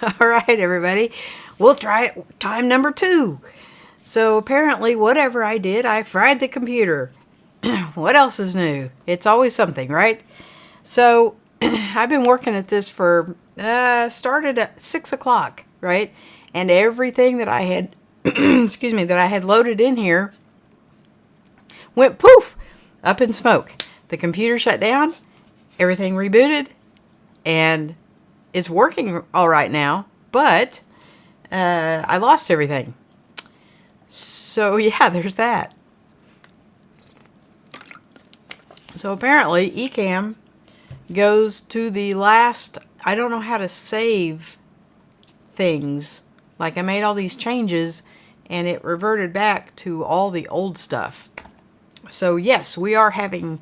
All right, everybody. We'll try it time number 2. So apparently, whatever I did, I fried the computer. What else is new? It's always something, right? So I've been working at this for, started at 6 o'clock, right? And everything that I had, excuse me, that I had loaded in here went poof, up in smoke. The computer shut down, everything rebooted, and it's working all right now, but I lost everything. So yeah, there's that. So apparently Ecamm goes to the last, I don't know how to save things. Like I made all these changes and it reverted back to all the old stuff. So yes, we are having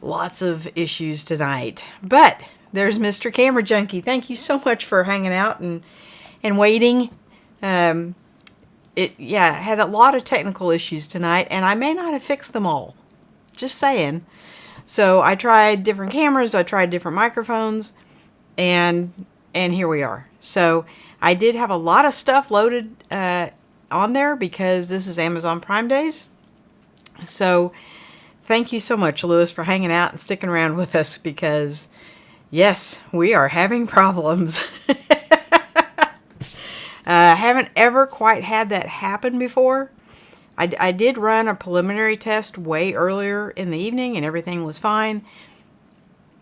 lots of issues tonight. But there's Mr. Camera Junkie. Thank you so much for hanging out and waiting. I had a lot of technical issues tonight, and I may not have fixed them all. Just saying. So I tried different cameras, I tried different microphones, and here we are. So I did have a lot of stuff loaded on there because this is Amazon Prime Days. So thank you so much, Lewis, for hanging out and sticking around with us because, yes, we are having problems. I haven't ever quite had that happen before. I did run a preliminary test way earlier in the evening and everything was fine.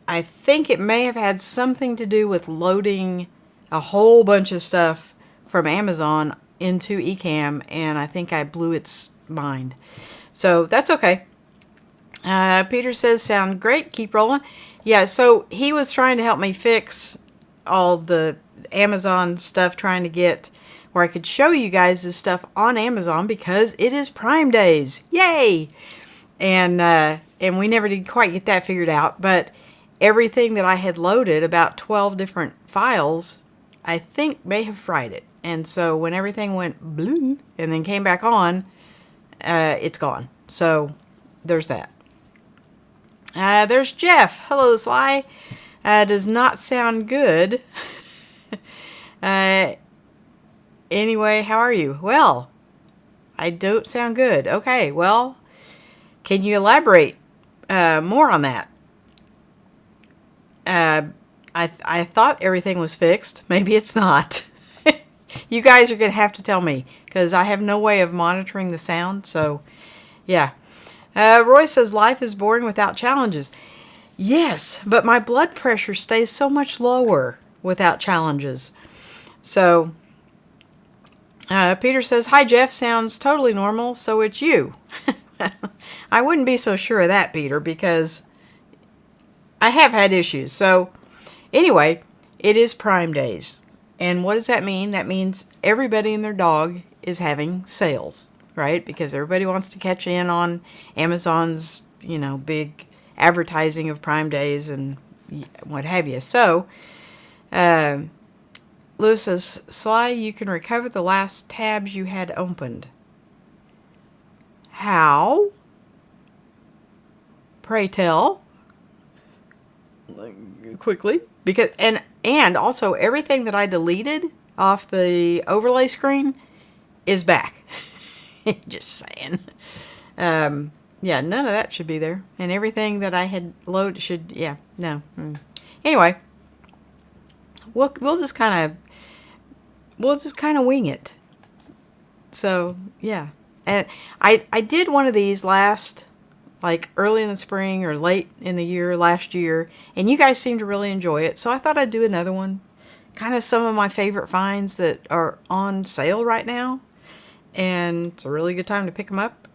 I think it may have had something to do with loading a whole bunch of stuff from Amazon into Ecamm, and I think I blew its mind. So that's okay. Peter says, sound great, keep rolling. Yeah, so he was trying to help me fix all the Amazon stuff, trying to get where I could show you guys this stuff on Amazon because it is Prime Days. Yay! And we never did quite get that figured out, but everything that I had loaded, about 12 different files, I think may have fried it. And so when everything went blue and then came back on, it's gone. So there's that. There's Jeff. Hello, Sly. Does not sound good. Anyway, how are you? Well, I don't sound good. Okay, well, can you elaborate more on that? I thought everything was fixed. Maybe it's not. You guys are going to have to tell me because I have no way of monitoring the sound. So, yeah. Roy says, life is boring without challenges. Yes, but my blood pressure stays so much lower without challenges. So, Peter says, hi, Jeff. Sounds totally normal, so it's you. I wouldn't be so sure of that, Peter, because I have had issues. So, anyway, it is Prime Days. And what does that mean? That means everybody and their dog is having sales, right? Because everybody wants to catch in on Amazon's, big advertising of Prime Days and what have you. So, Lewis says, Sly, you can recover the last tabs you had opened. How? Pray tell. Quickly. Because and also everything that I deleted off the overlay screen is back. Just saying. Yeah, none of that should be there. And everything that I had loaded should, yeah, no. Anyway, we'll just kind of wing it. So, yeah. And I did one of these last, like early in the spring or late in the year, last year, and you guys seemed to really enjoy it. So I thought I'd do another one. Kind of some of my favorite finds that are on sale right now. And it's a really good time to pick them up.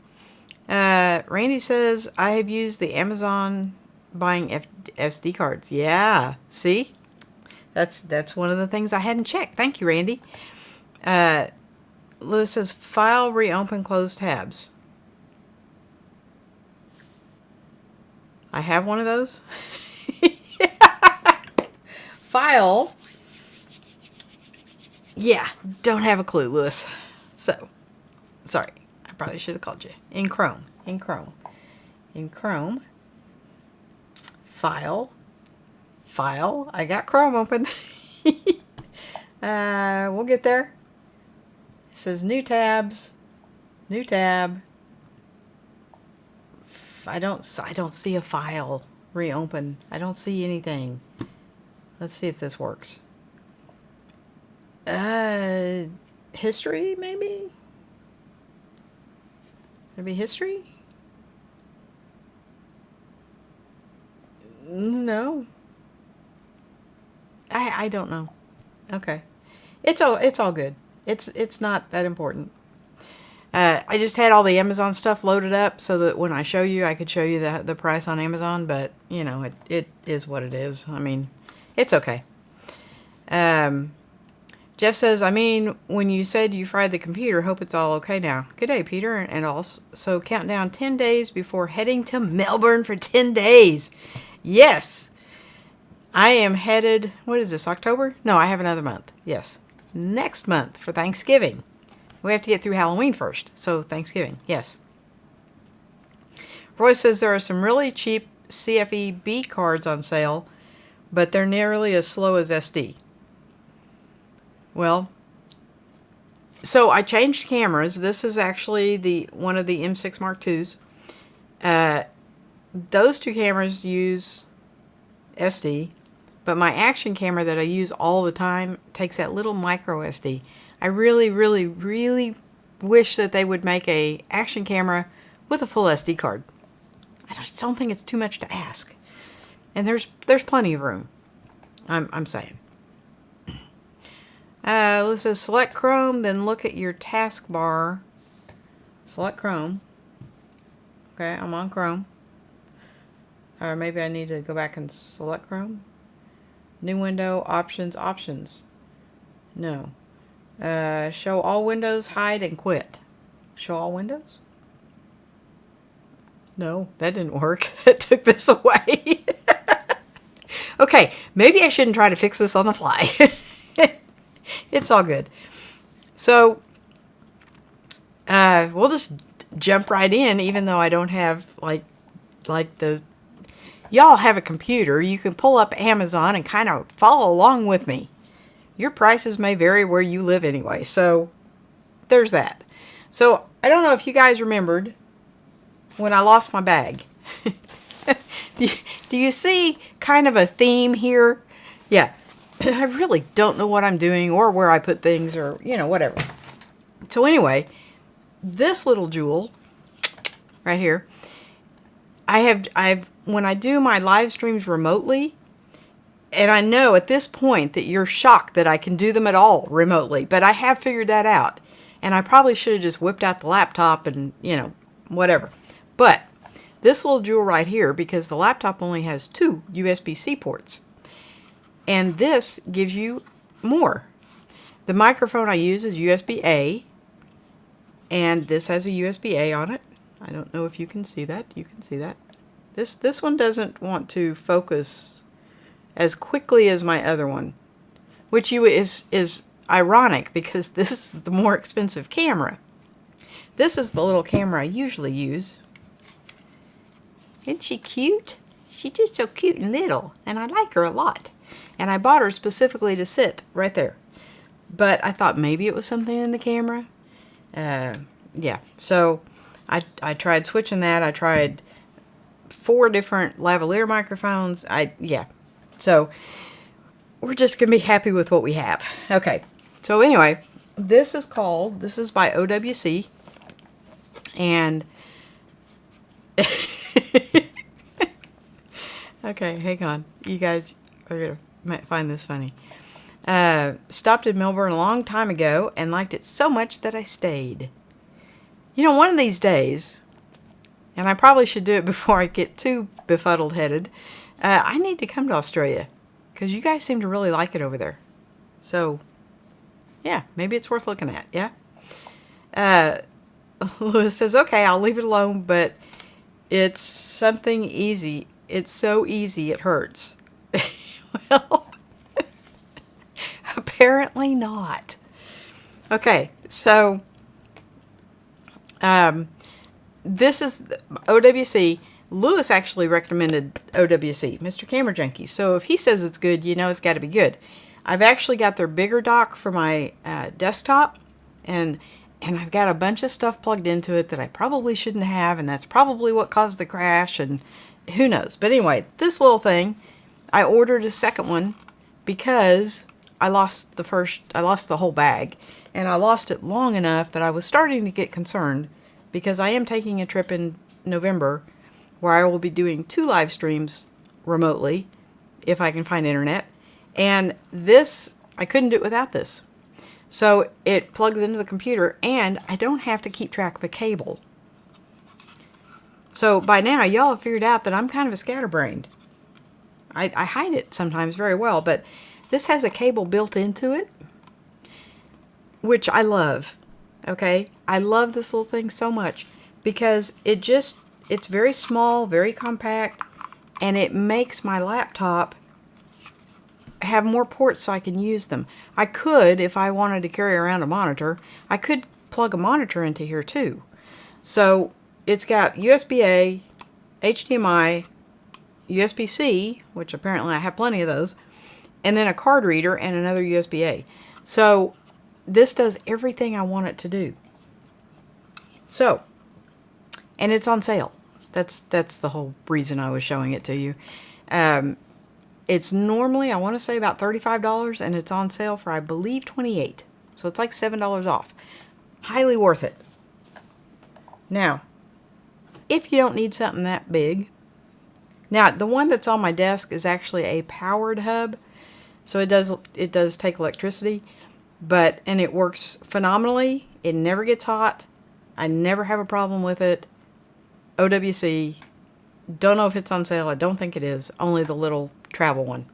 Randy says, I have used the Amazon buying SD cards. Yeah, see? That's one of the things I hadn't checked. Thank you, Randy. Lewis says, file, reopen, close tabs. I have one of those. File. Yeah, don't have a clue, Lewis. So, sorry. I probably should have called you. In Chrome. File. I got Chrome open. We'll get there. It says new tabs, new tab. I don't see a file. Reopen. I don't see anything. Let's see if this works. History maybe? Maybe history? No. I don't know. Okay. It's all good. It's not that important. I just had all the Amazon stuff loaded up so that when I show you, I could show you the price on Amazon, but you know, it is what it is. I mean, it's okay. Jeff says, I mean, when you said you fried the computer, hope it's all okay now. Good day, Peter, and also count down 10 days before heading to Melbourne for 10 days. Yes. I am headed, what is this, October? No, I have another month. Yes. Next month for Thanksgiving. We have to get through Halloween first, so Thanksgiving, yes. Roy says there are some really cheap CFE B cards on sale, but they're nearly as slow as SD. Well, so I changed cameras. This is actually one of the M6 Mark IIs. Those two cameras use SD, but my action camera that I use all the time takes that little micro SD. I really, really, really wish that they would make a action camera with a full SD card. I just don't think it's too much to ask. And there's plenty of room. I'm saying. It says select Chrome, then look at your taskbar. Select Chrome. Okay, I'm on Chrome. Or maybe I need to go back and select Chrome. New window, options. No. Show all windows, hide, and quit. Show all windows? No, that didn't work. It took this away. Okay, maybe I shouldn't try to fix this on the fly. It's all good. So, we'll just jump right in, even though I don't have, like the... Y'all have a computer. You can pull up Amazon and kind of follow along with me. Your prices may vary where you live anyway, so there's that. So, I don't know if you guys remembered when I lost my bag. Do you see kind of a theme here? Yeah. I really don't know what I'm doing or where I put things or, you know, whatever. So anyway, this little jewel right here, I've when I do my live streams remotely, and I know at this point that you're shocked that I can do them at all remotely, but I have figured that out. And I probably should have just whipped out the laptop and, you know, whatever. But this little jewel right here, because the laptop only has 2 USB-C ports. And this gives you more. The microphone I use is USB-A. And this has a USB-A on it. I don't know if you can see that. You can see that. This one doesn't want to focus as quickly as my other one. Which is ironic because this is the more expensive camera. This is the little camera I usually use. Isn't she cute? She's just so cute and little. And I like her a lot. And I bought her specifically to sit right there. But I thought maybe it was something in the camera. Yeah, so I tried switching that. I tried 4 different lavalier microphones. Yeah. So we're just going to be happy with what we have. Okay. So anyway, this is by OWC. And okay, hang on. You guys are going to might find this funny. Stopped in Melbourne a long time ago and liked it so much that I stayed. You know, one of these days, and I probably should do it before I get too befuddled headed, I need to come to Australia because you guys seem to really like it over there. So, yeah, maybe it's worth looking at, yeah? Lewis says, okay, I'll leave it alone, but it's something easy. It's so easy it hurts. Well, apparently not. Okay, so this is OWC. Lewis actually recommended OWC, Mr. Camera Junkie. So if he says it's good, you know it's got to be good. I've actually got their bigger dock for my desktop, and I've got a bunch of stuff plugged into it that I probably shouldn't have, and that's probably what caused the crash, and who knows. But anyway, this little thing, I ordered a second one because I lost the whole bag, and I lost it long enough that I was starting to get concerned, because I am taking a trip in November where I will be doing 2 live streams remotely, if I can find internet. And this, I couldn't do it without this. So it plugs into the computer, and I don't have to keep track of a cable. So by now, y'all have figured out that I'm kind of a scatterbrained. I hide it sometimes very well, but this has a cable built into it, which I love. Okay? I love this little thing so much because it's very small, very compact, and it makes my laptop have more ports so I can use them. I could, if I wanted to carry around a monitor, I could plug a monitor into here too. So it's got USB-A, HDMI, USB-C, which apparently I have plenty of those, and then a card reader and another USB-A. So this does everything I want it to do. So, and it's on sale. That's the whole reason I was showing it to you. It's normally, I want to say, about $35, and it's on sale for, I believe, $28. So it's like $7 off. Highly worth it. Now, if you don't need something that big, now the one that's on my desk is actually a powered hub, so it does take electricity, and it works phenomenally. It never gets hot. I never have a problem with it. OWC. Don't know if it's on sale. I don't think it is. Only the little travel one.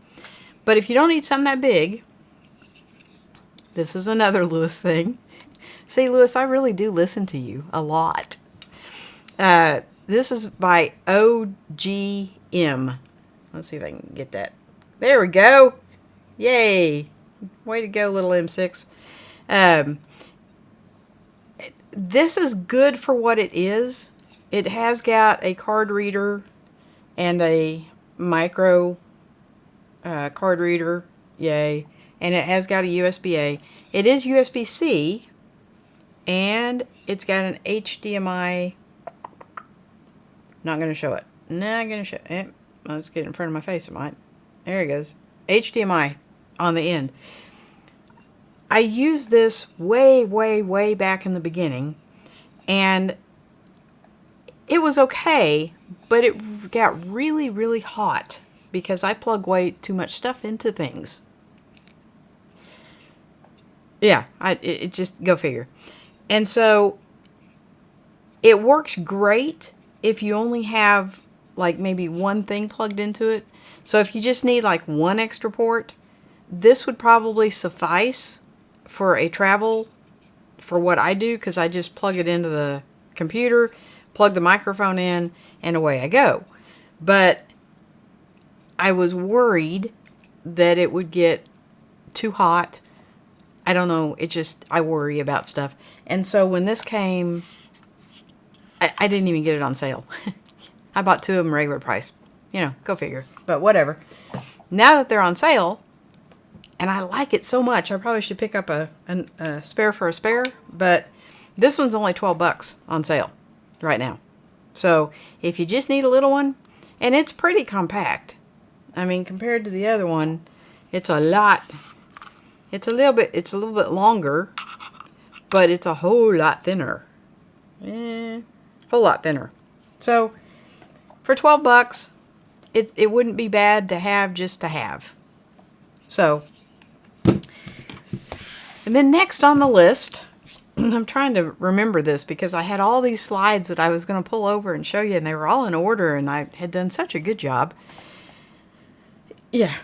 But if you don't need something that big, this is another Lewis thing. See, Lewis, I really do listen to you a lot. This is by OGM. Let's see if I can get that. There we go. Yay. Way to go, little M6. This is good for what it is. It has got a card reader and a micro card reader. Yay. And it has got a USB-A. It is USB-C. And it's got an HDMI. Not going to show it. Not going to show it. I'll just get it in front of my face. It might. There it goes. HDMI on the end. I used this way, way, way back in the beginning. And it was okay, but it got really, really hot because I plug way too much stuff into things. Yeah, it just, go figure. And so it works great if you only have like maybe one thing plugged into it. So if you just need like one extra port, this would probably suffice for a travel for what I do, because I just plug it into the computer, plug the microphone in, and away I go. But I was worried that it would get too hot. I don't know. I worry about stuff. And so when this came, I didn't even get it on sale. I bought 2 of them regular price. Go figure. But whatever. Now that they're on sale, and I like it so much, I probably should pick up a spare for a spare. But this one's only $12 on sale right now. So if you just need a little one, and it's pretty compact. I mean, compared to the other one, it's a lot. It's a little bit longer, but it's a whole lot thinner. Whole lot thinner. So for $12, it wouldn't be bad to have just to have. So, and then next on the list, I'm trying to remember this because I had all these slides that I was going to pull over and show you, and they were all in order, and I had done such a good job. Yeah.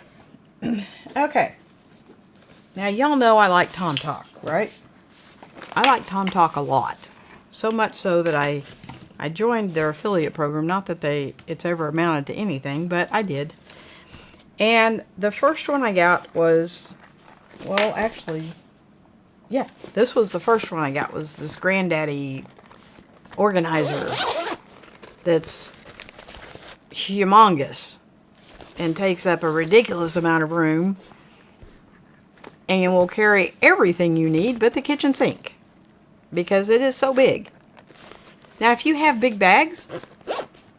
Okay. Now, y'all know I like TomTalk, right? I like TomTalk a lot. So much so that I joined their affiliate program. Not that it's ever amounted to anything, but I did. And the first one I got was, well, actually, yeah, this was the first one I got, was this Granddaddy organizer that's humongous and takes up a ridiculous amount of room. and will carry everything you need but the kitchen sink because it is so big. Now, if you have big bags,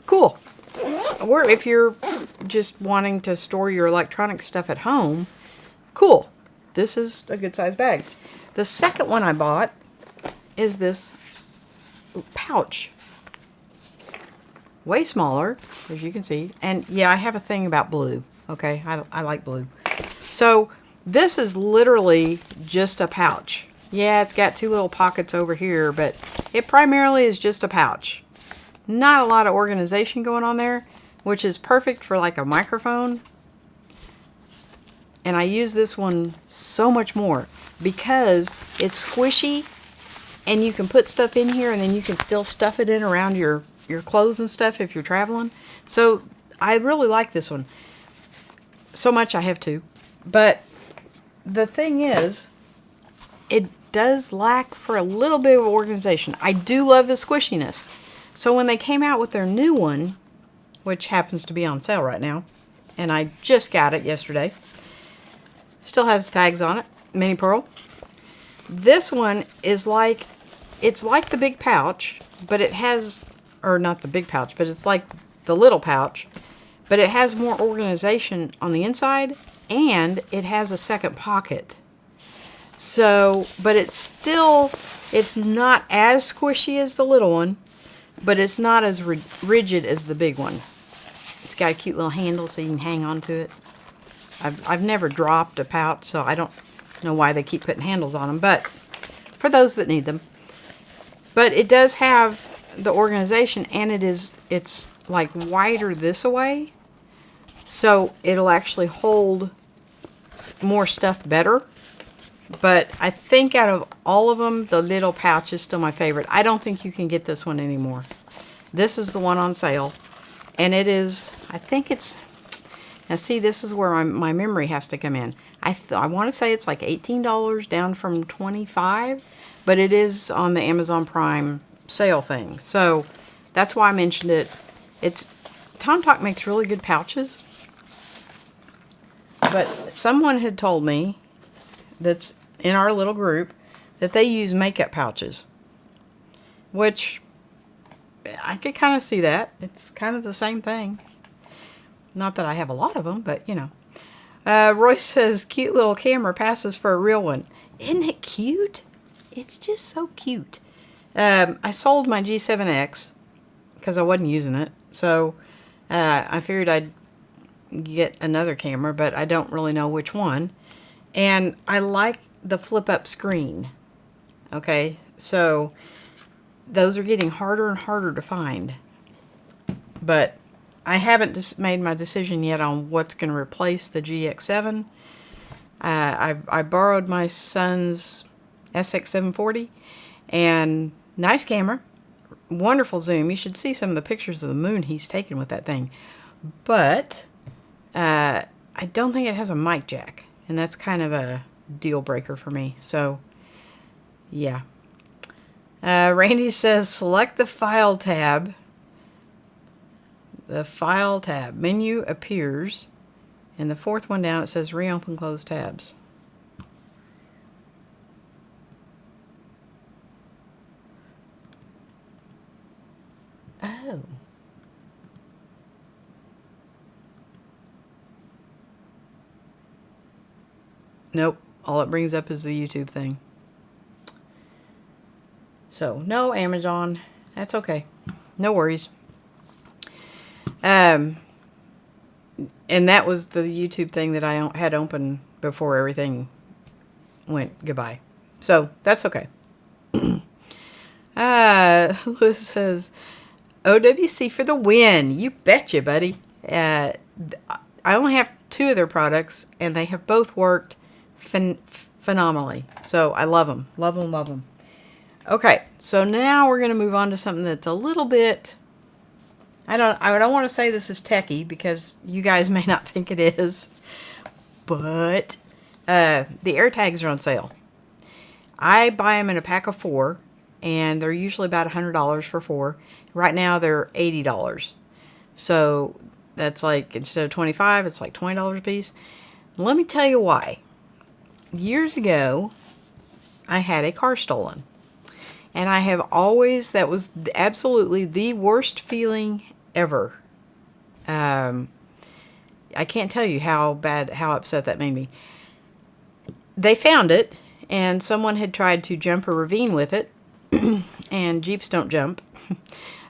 cool. Or if you're just wanting to store your electronic stuff at home, cool. This is a good size bag. The second one I bought is this pouch. Way smaller, as you can see. And yeah, I have a thing about blue. Okay, I like blue. So this is literally just a pouch. Yeah, it's got two little pockets over here, but it primarily is just a pouch. Not a lot of organization going on there, which is perfect for like a microphone. And I use this one so much more because it's squishy and you can put stuff in here and then you can still stuff it in around your clothes and stuff if you're traveling. So I really like this one. So much I have two. But the thing is, it does lack for a little bit of organization. I do love the squishiness. So when they came out with their new one, which happens to be on sale right now, and I just got it yesterday, still has tags on it, mini pearl. This one is like, it's like the big pouch, but it has, or not the big pouch, but it's like the little pouch, but it has more organization on the inside, and it has a second pocket. So, but it's still, it's not as squishy as the little one, but it's not as rigid as the big one. It's got a cute little handle so you can hang on to it. I've never dropped a pouch, so I don't know why they keep putting handles on them, but for those that need them. But it does have the organization, and it's like wider this way, so it'll actually hold more stuff better. But I think out of all of them, the little pouch is still my favorite. I don't think you can get this one anymore. This is the one on sale. And it is, I think it's, now see, this is where my memory has to come in. I want to say it's like $18 down from $25, but it is on the Amazon Prime sale thing. So that's why I mentioned it. Tom Talk makes really good pouches. But someone had told me that's in our little group that they use makeup pouches, which I could kind of see that. It's kind of the same thing. Not that I have a lot of them, but you know. Roy says, cute little camera passes for a real one. Isn't it cute? It's just so cute. I sold my G7X because I wasn't using it. So I figured I'd get another camera, but I don't really know which one. And I like the flip up screen. Okay, so those are getting harder and harder to find. But I haven't made my decision yet on what's going to replace the GX7. I borrowed my son's SX740, and nice camera, wonderful zoom. You should see some of the pictures of the moon he's taken with that thing. But I don't think it has a mic jack, and that's kind of a deal breaker for me. So, yeah. Randy says, select the file tab. The file tab menu appears, and the fourth one down it says reopen close tabs. Oh. Nope. All it brings up is the YouTube thing. So, no Amazon. That's okay. No worries. And that was the YouTube thing that I had open before everything went goodbye. So, that's okay. Liz says, OWC for the win. You betcha, buddy. I only have 2 of their products, and they have both worked phenomenally. So, I love them. Love them, love them. Okay, so now we're going to move on to something that's a little bit... I don't want to say this is techie because you guys may not think it is, but the AirTags are on sale. I buy them in a pack of 4, and they're usually about $100 for 4. Right now they're $80. So that's like, instead of $25, it's like $20 a piece. Let me tell you why. years ago, I had a car stolen. And I have always, that was absolutely the worst feeling ever. I can't tell you how upset that made me. They found it, and someone had tried to jump a ravine with it, and Jeeps don't jump.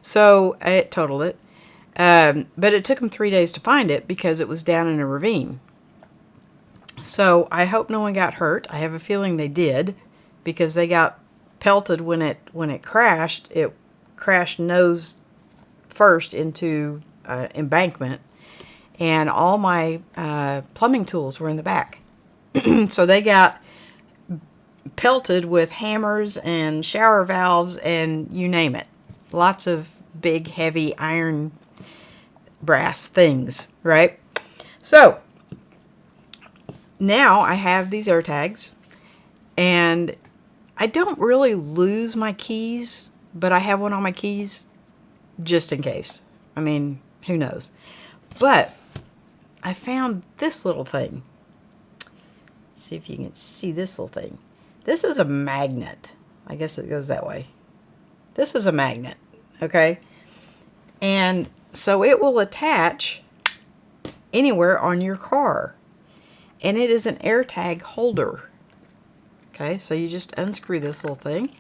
So it totaled it. But it took them 3 days to find it because it was down in a ravine. So I hope no one got hurt. I have a feeling they did, because they got pelted when it crashed. It crashed nose first into embankment, and all my plumbing tools were in the back. So they got pelted with hammers and shower valves and you name it. Lots of big, heavy iron brass things, right? So now I have these AirTags, and I don't really lose my keys, but I have one on my keys just in case. I mean, who knows? But I found this little thing. See if you can see this little thing. This is a magnet. I guess it goes that way. This is a magnet, okay? And so it will attach anywhere on your car. And it is an AirTag holder. Okay, so you just unscrew this little thing,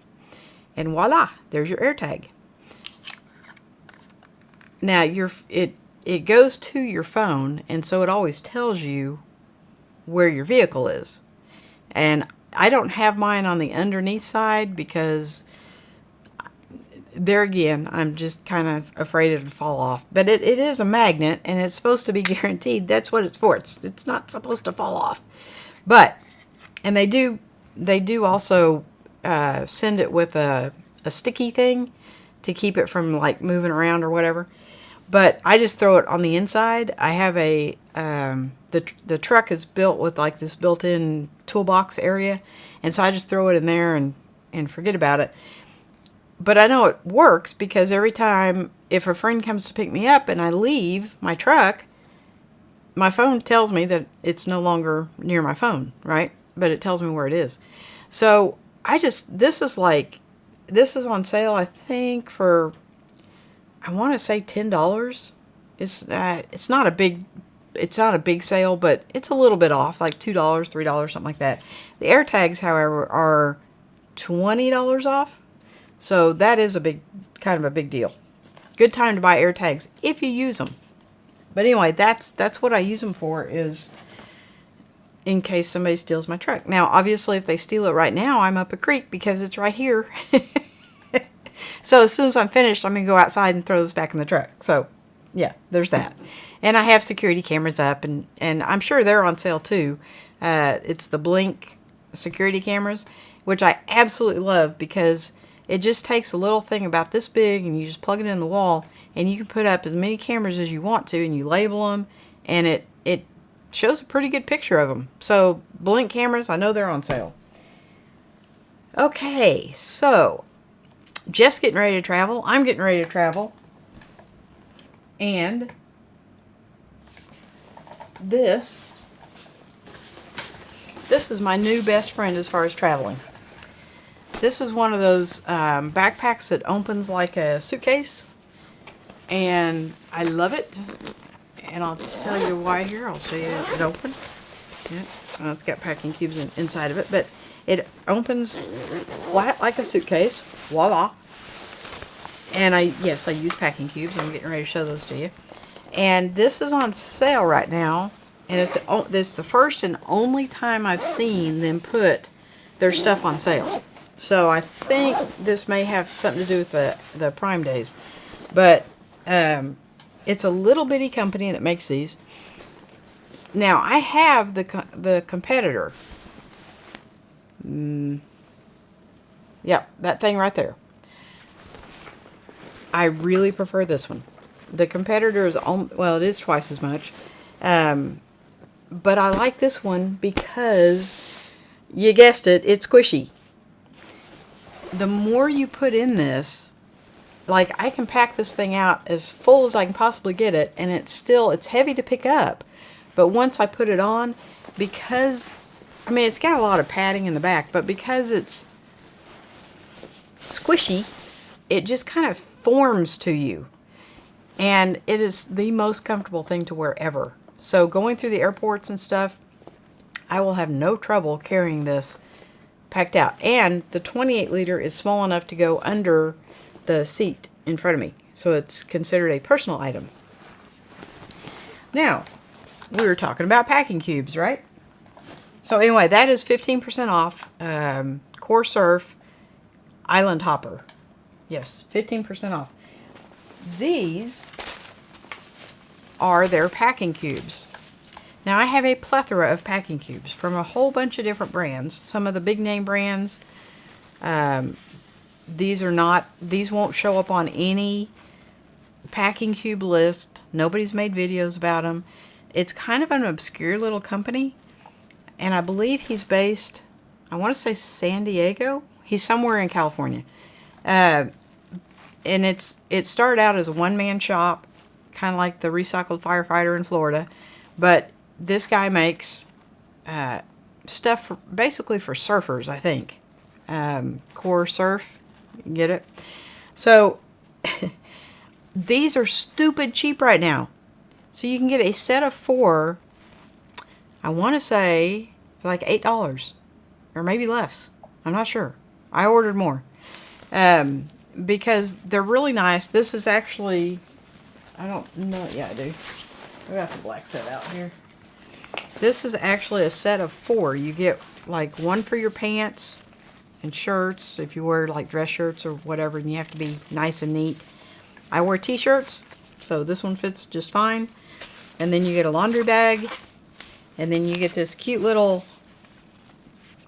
and voila, there's your AirTag. Now it goes to your phone, and so it always tells you where your vehicle is. And I don't have mine on the underneath side because there again, I'm just kind of afraid it'll fall off. But it is a magnet, and it's supposed to be guaranteed. That's what it's for. It's not supposed to fall off. But, and they do also send it with a sticky thing to keep it from like moving around or whatever. But I just throw it on the inside. I have the truck is built with like this built-in toolbox area, and so I just throw it in there and forget about it. But I know it works because every time, if a friend comes to pick me up and I leave my truck, my phone tells me that it's no longer near my phone, right? But it tells me where it is. So this is on sale, I think, for, I want to say $10. It's not a big sale, but it's a little bit off, like $2, $3, something like that. The AirTags, however, are $20 off. So that is kind of a big deal. Good time to buy AirTags if you use them. But anyway, that's what I use them for, is in case somebody steals my truck. Now, obviously, if they steal it right now, I'm up a creek because it's right here. So as soon as I'm finished, I'm going to go outside and throw this back in the truck. So, yeah, there's that. And I have security cameras up, and I'm sure they're on sale too. It's the Blink security cameras, which I absolutely love because it just takes a little thing about this big, and you just plug it in the wall, and you can put up as many cameras as you want to, and you label them, and it shows a pretty good picture of them. So Blink cameras, I know they're on sale. Okay, so Jeff's getting ready to travel. I'm getting ready to travel. And this is my new best friend as far as traveling. This is one of those backpacks that opens like a suitcase, and I love it. And I'll tell you why here. I'll show you it open. Yeah, well, it's got packing cubes inside of it, but it opens flat like a suitcase. Voila. And I use packing cubes. I'm getting ready to show those to you. And this is on sale right now, and it's the first and only time I've seen them put their stuff on sale. So I think this may have something to do with the Prime days. But it's a little bitty company that makes these. Now, I have the competitor. Yep, that thing right there. I really prefer this one. The competitor is, it is twice as much. But I like this one because, you guessed it, it's squishy. The more you put in this, like, I can pack this thing out as full as I can possibly get it, and it's heavy to pick up. But once I put it on, because I mean, it's got a lot of padding in the back, but because it's squishy, it just kind of forms to you. And it is the most comfortable thing to wear ever. So going through the airports and stuff, I will have no trouble carrying this packed out. And the 28 liter is small enough to go under the seat in front of me. So it's considered a personal item. Now, we were talking about packing cubes, right? So anyway, that is 15% off. Core Surf Island Hopper. Yes, 15% off. These are their packing cubes. Now I have a plethora of packing cubes from a whole bunch of different brands. Some of the big name brands. These won't show up on any packing cube list. Nobody's made videos about them. It's kind of an obscure little company. And I believe he's based, I want to say San Diego. He's somewhere in California. And it started out as a one-man shop, kind of like the Recycled Firefighter in Florida. But this guy makes stuff basically for surfers, I think. Core Surf, you get it? So these are stupid cheap right now. So you can get a set of 4, I want to say, for like $8 or maybe less. I'm not sure. I ordered more because they're really nice. This is actually, I don't know. Yeah, I do. I got the black set out here. This is actually a set of 4. You get like one for your pants and shirts if you wear like dress shirts or whatever, and you have to be nice and neat. I wear t-shirts, so this one fits just fine. And then you get a laundry bag, and then you get this cute little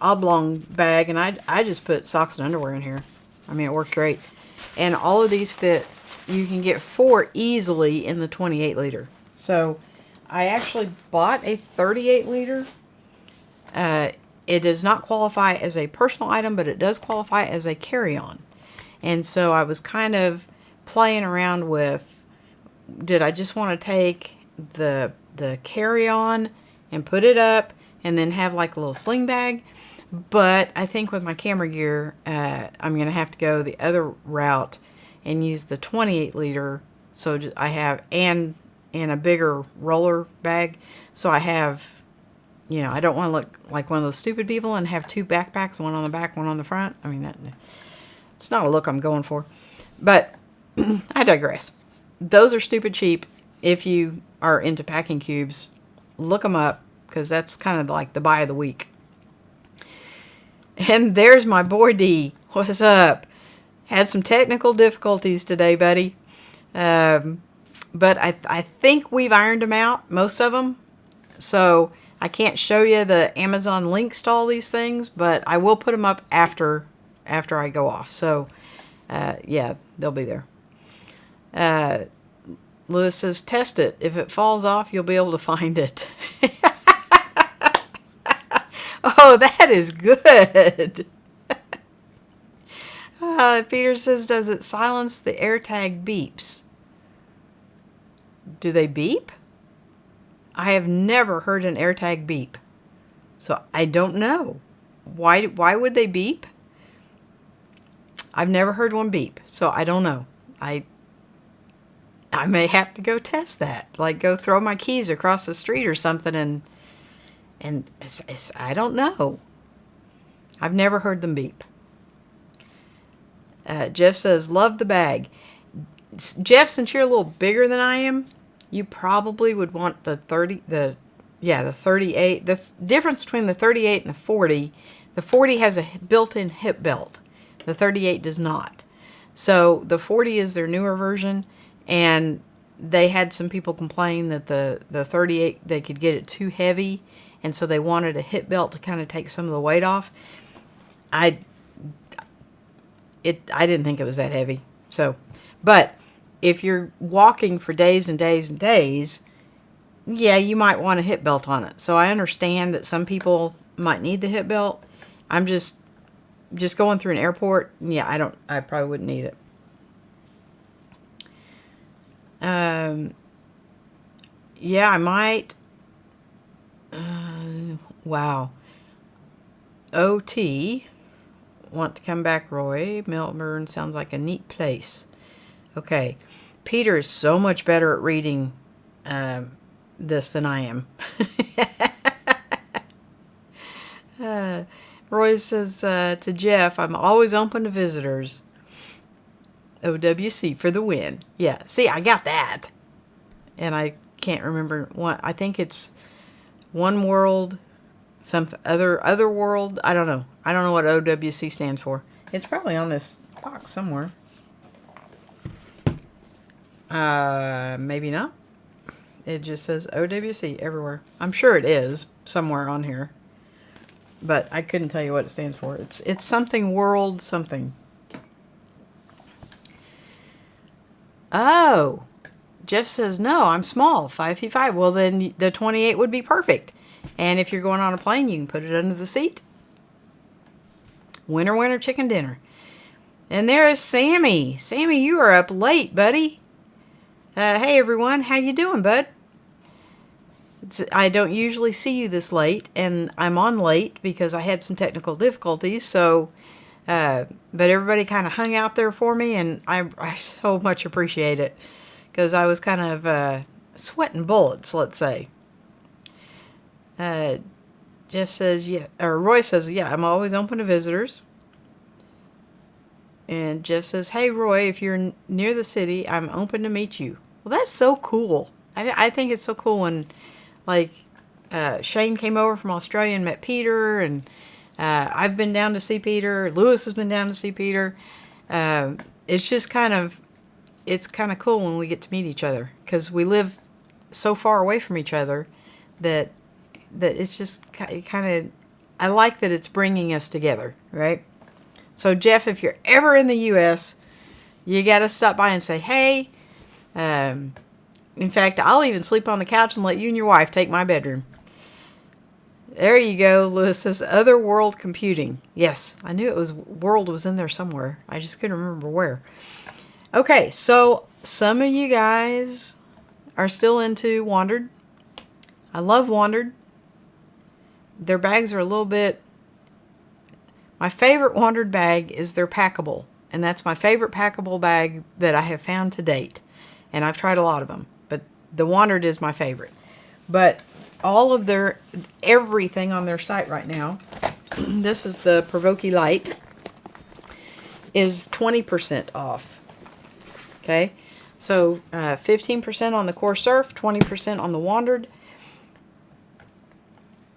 oblong bag, and I just put socks and underwear in here. I mean, it worked great. And all of these fit. You can get 4 easily in the 28 liter. So I actually bought a 38 liter. It does not qualify as a personal item, but it does qualify as a carry-on. And so I was kind of playing around with, did I just want to take the carry-on and put it up and then have like a little sling bag? But I think with my camera gear, I'm going to have to go the other route and use the 28 liter. So I have, and a bigger roller bag. So I have, you know, I don't want to look like one of those stupid people and have 2 backpacks, one on the back, one on the front. I mean, it's not a look I'm going for. But I digress. Those are stupid cheap. If you are into packing cubes, look them up, because that's kind of like the buy of the week. And there's my boy D. What's up? Had some technical difficulties today, buddy. But I think we've ironed them out, most of them. So I can't show you the Amazon links to all these things, but I will put them up after I go off. So yeah, they'll be there. Lewis says, test it. If it falls off, you'll be able to find it. Oh, that is good. Peter says, does it silence the AirTag beeps? Do they beep? I have never heard an AirTag beep. So I don't know. Why would they beep? I've never heard one beep. So I don't know. I may have to go test that. Like go throw my keys across the street or something and I don't know. I've never heard them beep. Jeff says, love the bag. Jeff, since you're a little bigger than I am, you probably would want the 38. The difference between the 38 and the 40 has a built-in hip belt. The 38 does not. So the 40 is their newer version, and they had some people complain that the 38, they could get it too heavy, and so they wanted a hip belt to kind of take some of the weight off. I didn't think it was that heavy. So, but if you're walking for days and days and days, yeah, you might want a hip belt on it. So I understand that some people might need the hip belt. I'm just going through an airport. Yeah, I probably wouldn't need it. Yeah, I might. Wow. OT. Want to come back, Roy. Melbourne sounds like a neat place. Okay. Peter is so much better at reading this than I am. Roy says to Jeff, I'm always open to visitors. OWC for the win. Yeah, see, I got that. And I can't remember what. I think it's One World, some other world. I don't know. I don't know what OWC stands for. It's probably on this box somewhere. Maybe not. It just says OWC everywhere. I'm sure it is somewhere on here. But I couldn't tell you what it stands for. It's something world something. Oh, Jeff says, no, I'm small, 5 feet 5. Well, then the 28 would be perfect. And if you're going on a plane, you can put it under the seat. Winner, winner, chicken dinner. And there is Sammy. Sammy, you are up late, buddy. Hey, everyone. How you doing, bud? I don't usually see you this late, and I'm on late because I had some technical difficulties, so... but everybody kind of hung out there for me, and I so much appreciate it, because I was kind of sweating bullets, let's say. Jeff says, yeah, or Roy says, yeah, I'm always open to visitors. And Jeff says, hey, Roy, if you're near the city, I'm open to meet you. Well, that's so cool. I think it's so cool when, like, Shane came over from Australia and met Peter, and I've been down to see Peter. Lewis has been down to see Peter. It's just kind of cool when we get to meet each other, because we live so far away from each other that it's just kind of, I like that it's bringing us together, right? So Jeff, if you're ever in the U.S., you got to stop by and say, hey. In fact, I'll even sleep on the couch and let you and your wife take my bedroom. There you go. Lewis says, other world computing. Yes, I knew it was, world was in there somewhere. I just couldn't remember where. Okay, so some of you guys are still into Wandered. I love Wandered. Their bags are a little bit... My favorite Wandered bag is their packable. And that's my favorite packable bag that I have found to date. And I've tried a lot of them. But the Wandered is my favorite. But all of their... everything on their site right now... this is the Provoky Light... is 20% off. Okay? So, 15% on the Core Surf, 20% on the Wandered.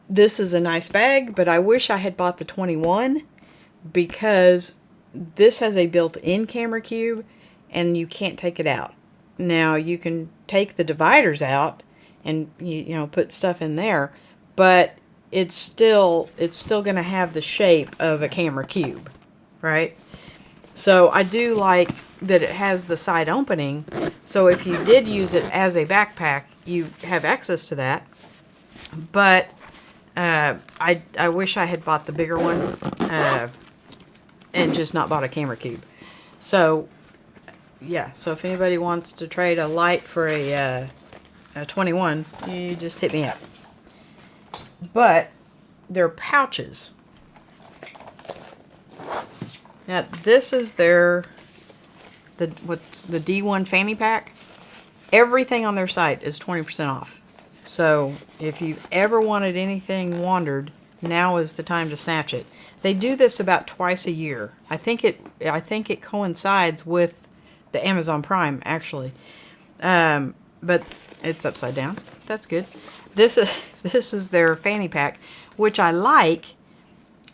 This is a nice bag, but I wish I had bought the 21 because this has a built-in camera cube and you can't take it out. Now, you can take the dividers out and you know, put stuff in there, but it's still going to have the shape of a camera cube, right? So I do like that it has the side opening, so if you did use it as a backpack, you have access to that. But I wish I had bought the bigger one and just not bought a camera cube. So yeah, so if anybody wants to trade a light for a 21, you just hit me up. But they're pouches. Now this is their what's the D1 fanny pack. Everything on their site is 20% off. So if you've ever wanted anything Wandered, now is the time to snatch it. They do this about twice a year. I think it coincides with the Amazon Prime, actually. But it's upside down. That's good. This is their fanny pack, which I like,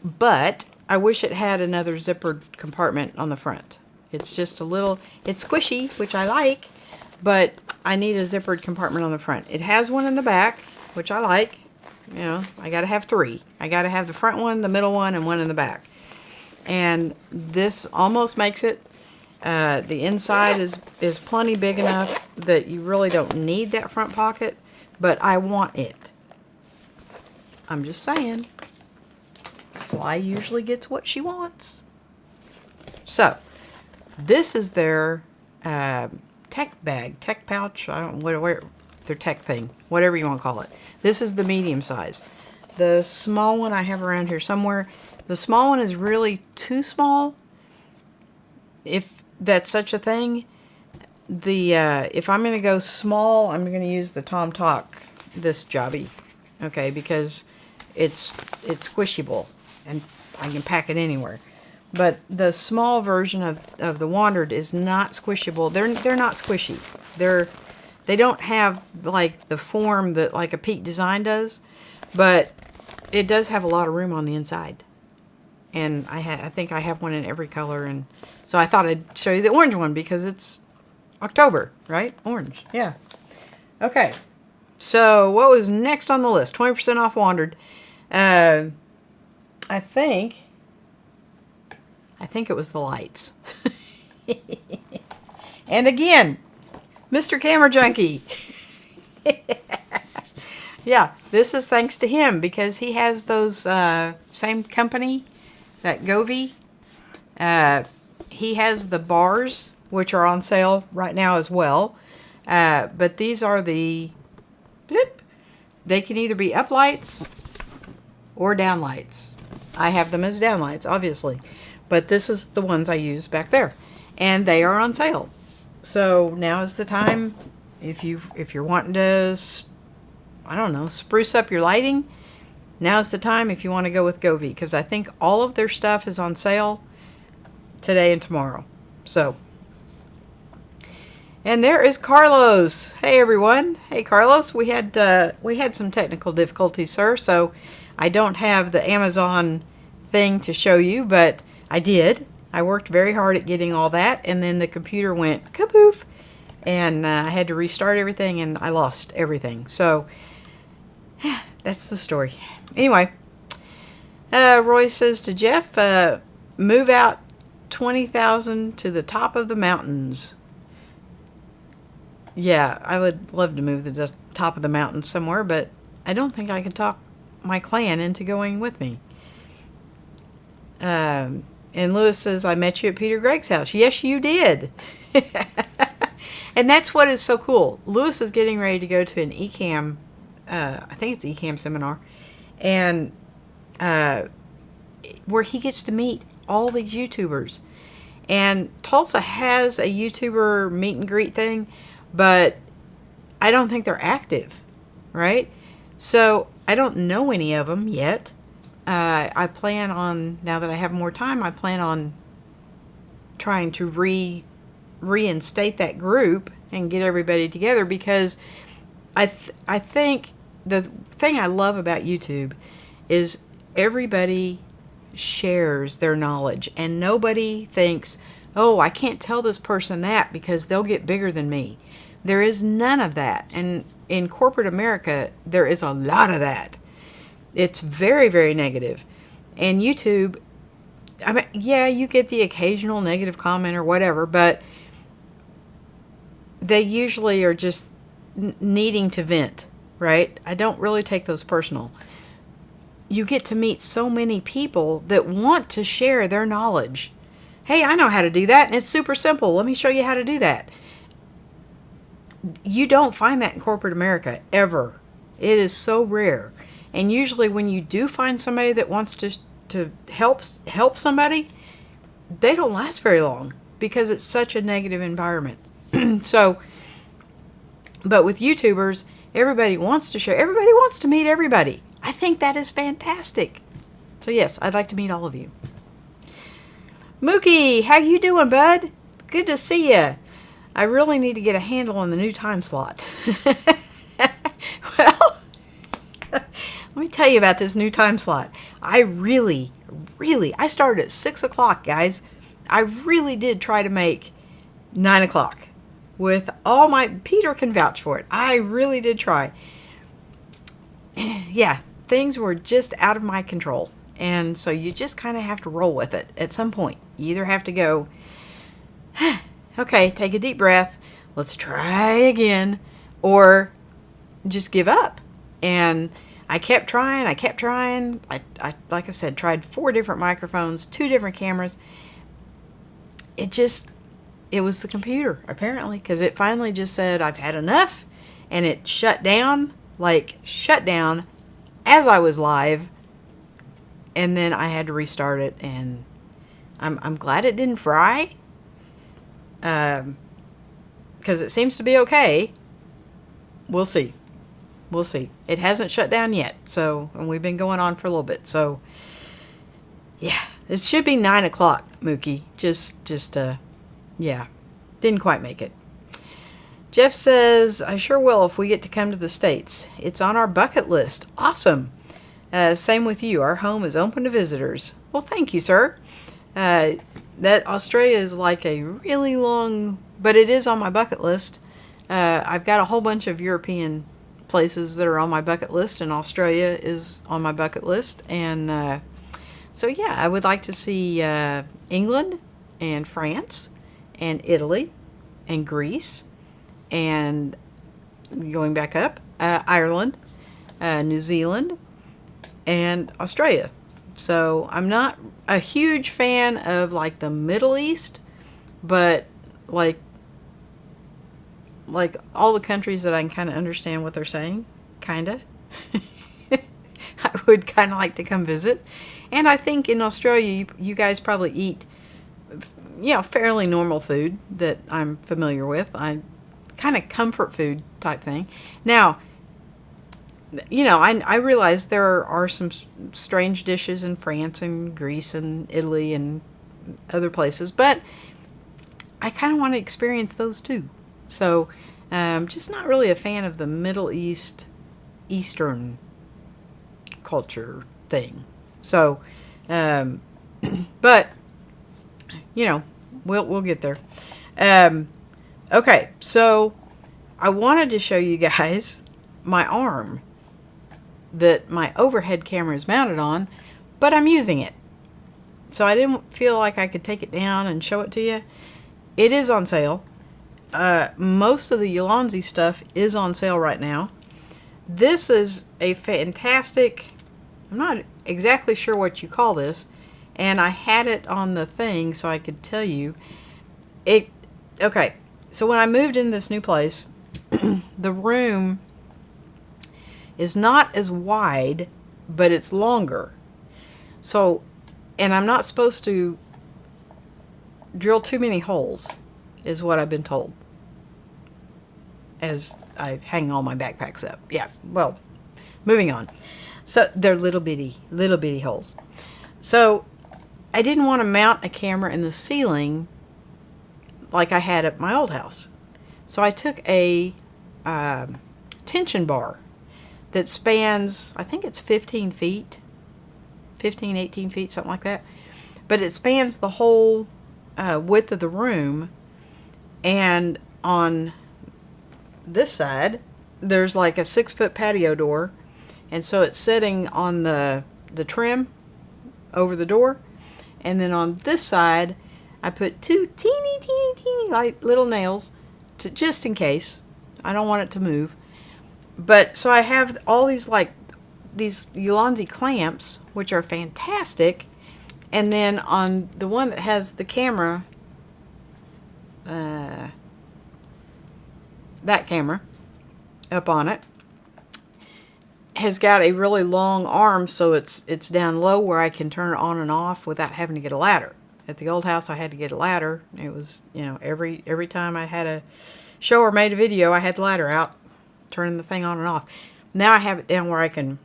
but I wish it had another zippered compartment on the front. It's just a little, it's squishy, which I like, but I need a zippered compartment on the front. It has one in the back, which I like. You know, I got to have 3. I got to have the front one, the middle one, and one in the back. And this almost makes it. The inside is plenty big enough that you really don't need that front pocket, but I want it. I'm just saying. Sly usually gets what she wants. So, this is their tech bag, tech pouch, I don't know, where their tech thing, whatever you want to call it. This is the medium size. The small one I have around here somewhere. The small one is really too small, if that's such a thing. If I'm going to go small, I'm going to use the Tom Talk, this jobby, okay, because it's squishable and I can pack it anywhere. But the small version of the Wandered is not squishable. They're not squishy. They don't have like the form that like a Peak Design does, but it does have a lot of room on the inside. And I think I have one in every color, and so I thought I'd show you the orange one because it's October, right? Orange, yeah. Okay, so what was next on the list? 20% off Wandered. I think it was the lights. And again, Mr. Camera Junkie. Yeah, this is thanks to him because he has those same company, that Govee. He has the bars, which are on sale right now as well. But these are the, they can either be up lights or down lights. I have them as down lights, obviously. But this is the ones I use back there. And they are on sale. So now is the time, if you're wanting to, I don't know, spruce up your lighting, now's the time if you want to go with Govee, because I think all of their stuff is on sale today and tomorrow. So, and there is Carlos. Hey everyone. Hey Carlos. We had some technical difficulties, sir. So I don't have the Amazon thing to show you, but I did. I worked very hard at getting all that, and then the computer went kapoof, and I had to restart everything, and I lost everything. So that's the story. Anyway, Roy says to Jeff, move out 20,000 to the top of the mountains. Yeah, I would love to move to the top of the mountains somewhere, but I don't think I can talk my clan into going with me. And Lewis says, I met you at Peter Gregg's house. Yes, you did. And that's what is so cool. Lewis is getting ready to go to an eCam, I think it's eCam seminar, and where he gets to meet all these YouTubers. And Tulsa has a YouTuber meet and greet thing, but I don't think they're active, right? So I don't know any of them yet. I plan on, now that I have more time, I plan on trying to reinstate that group and get everybody together, because I think the thing I love about YouTube is everybody shares their knowledge, and nobody thinks, oh, I can't tell this person that because they'll get bigger than me. There is none of that. And in corporate America, there is a lot of that. It's very, very negative. And YouTube, I mean, yeah, you get the occasional negative comment or whatever, but they usually are just needing to vent, right? I don't really take those personal. You get to meet so many people that want to share their knowledge. Hey, I know how to do that, and it's super simple. Let me show you how to do that. You don't find that in corporate America, ever. It is so rare. And usually when you do find somebody that wants to help somebody, they don't last very long because it's such a negative environment. So, but with YouTubers, everybody wants to share. Everybody wants to meet everybody. I think that is fantastic. So yes, I'd like to meet all of you. Mookie, how you doing, bud? Good to see you. I really need to get a handle on the new time slot. Well, let me tell you about this new time slot. I started at 6 o'clock, guys. I really did try to make 9 o'clock. With all my, Peter can vouch for it. I really did try. Yeah, things were just out of my control. And so you just kind of have to roll with it at some point. You either have to go, okay, take a deep breath. Let's try again. Or just give up. And I kept trying. I like I said, tried 4 different microphones, 2 different cameras. It was the computer, apparently, because it finally just said, I've had enough. And it shut down as I was live. and then I had to restart it, and I'm glad it didn't fry, because it seems to be okay. We'll see. We'll see. It hasn't shut down yet, so, and we've been going on for a little bit, so yeah, it should be 9 o'clock, Mookie. Yeah, didn't quite make it. Jeff says, I sure will if we get to come to the States. It's on our bucket list. Awesome. Same with you. Our home is open to visitors. Well, thank you, sir. That Australia is like a really long, but it is on my bucket list. I've got a whole bunch of European places that are on my bucket list, and Australia is on my bucket list. And so, yeah, I would like to see England and France and Italy and Greece and going back up, Ireland, New Zealand, and Australia. So I'm not a huge fan of like the Middle East, but like all the countries that I can kind of understand what they're saying, kind of. I would kind of like to come visit. And I think in Australia, you guys probably eat, fairly normal food that I'm familiar with. I kind of comfort food type thing. Now, I realize there are some strange dishes in France and Greece and Italy and other places, but I kind of want to experience those too. So, just not really a fan of the Middle Eastern culture thing. So, but we'll get there. Okay, so I wanted to show you guys my arm that my overhead camera is mounted on, but I'm using it. So I didn't feel like I could take it down and show it to you. It is on sale. Most of the Ulanzi stuff is on sale right now. This is a fantastic, I'm not exactly sure what you call this, and I had it on the thing so I could tell you. Okay, so when I moved in this new place, the room is not as wide, but it's longer. So, and I'm not supposed to drill too many holes, is what I've been told, as I hang all my backpacks up. Yeah, well, moving on. So they're little bitty holes. So I didn't want to mount a camera in the ceiling like I had at my old house. So I took a tension bar that spans, I think it's 15 feet, 18 feet, something like that. But it spans the whole width of the room. And on this side, there's like a 6-foot patio door. And so it's sitting on the trim over the door. And then on this side, I put 2 teeny like little nails to, just in case. I don't want it to move. But so I have all these Ulanzi clamps, which are fantastic. And then on the one that has the camera, that camera up on it, has got a really long arm, so it's down low where I can turn it on and off without having to get a ladder. At the old house, I had to get a ladder. It was, every time I had a show or made a video, I had the ladder out, turning the thing on and off. Now I have it down where I can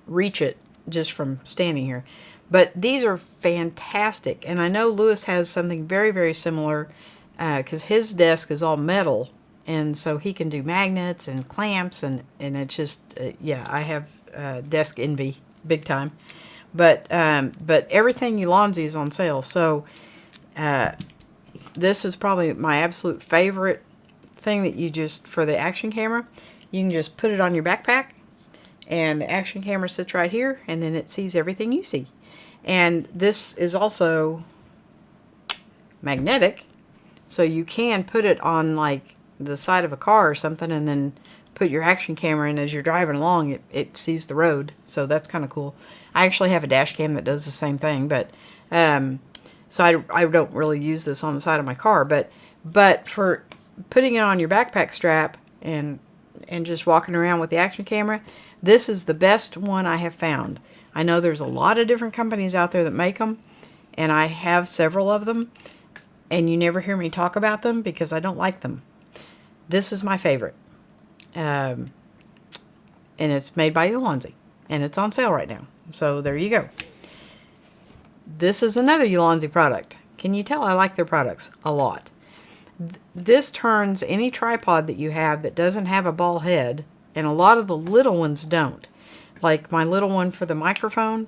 reach it just from standing here. But these are fantastic. And I know Lewis has something very, very similar, because his desk is all metal. And so he can do magnets and clamps, and it's just, I have desk envy big time. But everything Ulanzi is on sale. So this is probably my absolute favorite thing that you just, for the action camera, you can just put it on your backpack, and the action camera sits right here, and then it sees everything you see. And this is also magnetic, so you can put it on like the side of a car or something, and then put your action camera in as you're driving along. It sees the road, so that's kind of cool. I actually have a dash cam that does the same thing, but so I don't really use this on the side of my car, but for putting it on your backpack strap and just walking around with the action camera, this is the best one I have found. I know there's a lot of different companies out there that make them, and I have several of them, and you never hear me talk about them because I don't like them. This is my favorite. And it's made by Ulanzi, and it's on sale right now. So there you go. This is another Ulanzi product. Can you tell I like their products a lot? This turns any tripod that you have that doesn't have a ball head, and a lot of the little ones don't. Like my little one for the microphone,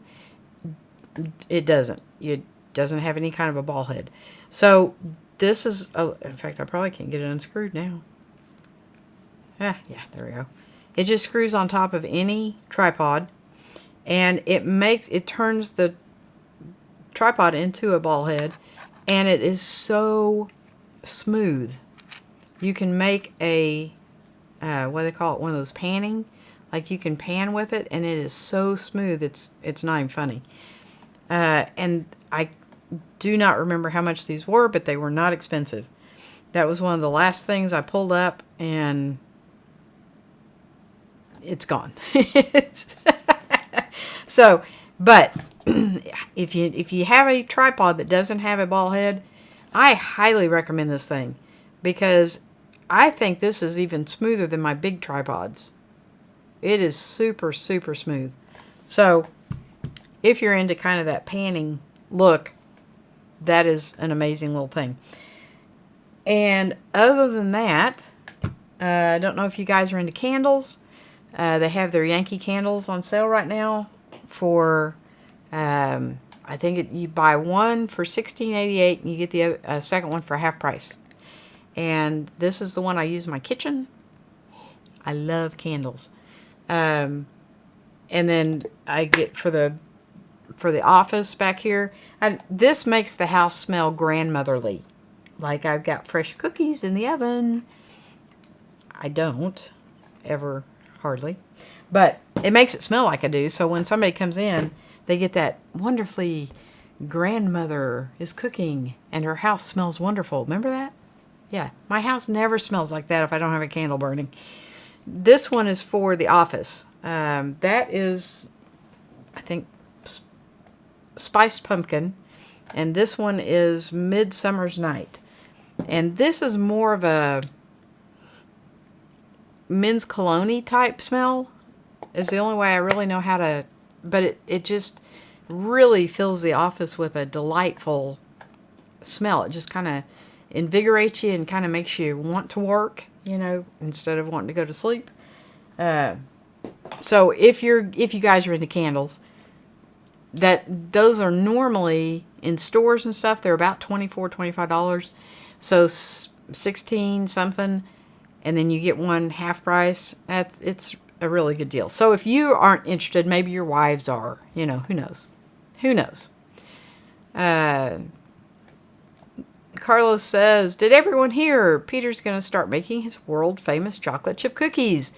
it doesn't. It doesn't have any kind of a ball head. So this is, in fact, I probably can't get it unscrewed now. Yeah, there we go. It just screws on top of any tripod, and it turns the tripod into a ball head, and it is so smooth. You can make a what do they call it, one of those panning, like you can pan with it, and it is so smooth it's not even funny. And I do not remember how much these were, but they were not expensive. That was one of the last things I pulled up, and it's gone. So, but if you have a tripod that doesn't have a ball head, I highly recommend this thing, because I think this is even smoother than my big tripods. It is super, super smooth. So if you're into kind of that panning look, that is an amazing little thing. And other than that, I don't know if you guys are into candles. They have their Yankee candles on sale right now for, I think you buy one for $16.88 and you get the second one for half price. And this is the one I use in my kitchen. I love candles. And then I get for the office back here. This makes the house smell grandmotherly. Like I've got fresh cookies in the oven. I don't ever, hardly. But it makes it smell like I do. So when somebody comes in, they get that wonderfully grandmother is cooking and her house smells wonderful. Remember that? Yeah, my house never smells like that if I don't have a candle burning. This one is for the office. That is, I think, spiced pumpkin. And this one is Midsummer's Night. And this is more of a men's cologne type smell. Is the only way I really know how to, but it just really fills the office with a delightful smell. It just kind of invigorates you and kind of makes you want to work, you know, instead of wanting to go to sleep. So if you guys are into candles, those are normally in stores and stuff, they're about $24-25. So 16 something, and then you get one half price. It's a really good deal. So if you aren't interested, maybe your wives are, you know, who knows? Who knows? Carlos says, did everyone hear Peter's going to start making his world famous chocolate chip cookies?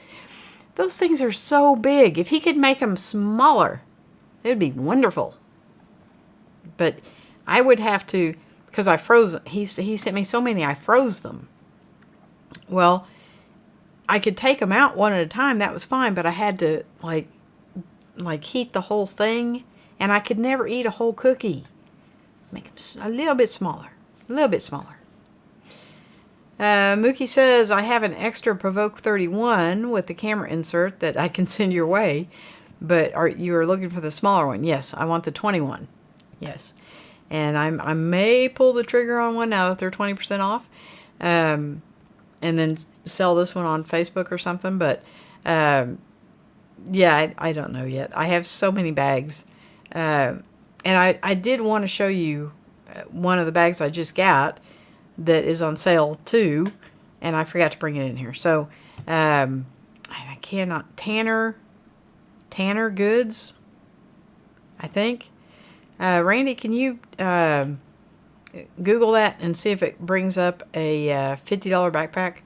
Those things are so big. If he could make them smaller, it would be wonderful. But I would have to, because I froze, he sent me so many, I froze them. Well, I could take them out one at a time, that was fine, but I had to like heat the whole thing, and I could never eat a whole cookie. Make them a little bit smaller. A little bit smaller. Mookie says, I have an extra Provoke 31 with the camera insert that I can send your way, but you are looking for the smaller one? Yes, I want the 21. Yes. And I may pull the trigger on one now that they're 20% off, and then sell this one on Facebook or something, but yeah, I don't know yet. I have so many bags, and I did want to show you one of the bags I just got that is on sale too, and I forgot to bring it in here. So I cannot, Tanner Goods, I think. Randy, can you Google that and see if it brings up a $50 backpack?